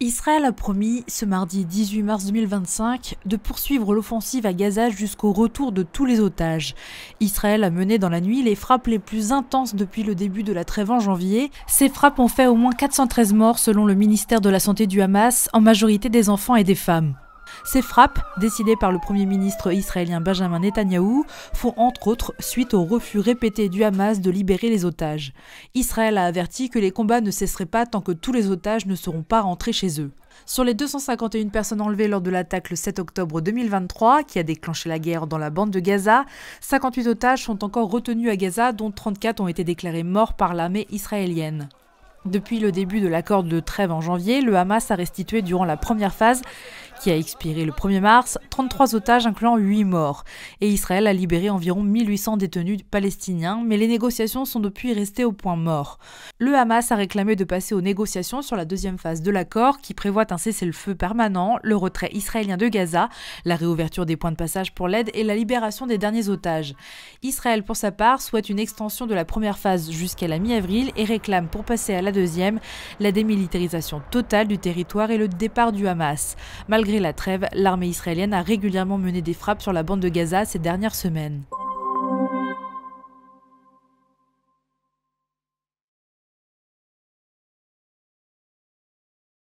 Israël a promis, ce mardi 18 mars 2025, de poursuivre l'offensive à Gaza jusqu'au retour de tous les otages. Israël a mené dans la nuit les frappes les plus intenses depuis le début de la trêve en janvier. Ces frappes ont fait au moins 413 morts selon le ministère de la Santé du Hamas, en majorité des enfants et des femmes. Ces frappes, décidées par le Premier ministre israélien Benjamin Netanyahou, font entre autres suite au refus répété du Hamas de libérer les otages. Israël a averti que les combats ne cesseraient pas tant que tous les otages ne seront pas rentrés chez eux. Sur les 251 personnes enlevées lors de l'attaque le 7 octobre 2023, qui a déclenché la guerre dans la bande de Gaza, 58 otages sont encore retenus à Gaza, dont 34 ont été déclarés morts par l'armée israélienne. Depuis le début de l'accord de trêve en janvier, le Hamas a restitué durant la première phase, qui a expiré le 1er mars, 33 otages incluant 8 morts. Et Israël a libéré environ 1800 détenus palestiniens, mais les négociations sont depuis restées au point mort. Le Hamas a réclamé de passer aux négociations sur la deuxième phase de l'accord, qui prévoit un cessez-le-feu permanent, le retrait israélien de Gaza, la réouverture des points de passage pour l'aide et la libération des derniers otages. Israël, pour sa part, souhaite une extension de la première phase jusqu'à la mi-avril et réclame, pour passer à la deuxième, la démilitarisation totale du territoire et le départ du Hamas. Malgré la trêve, l'armée israélienne a régulièrement mené des frappes sur la bande de Gaza ces dernières semaines.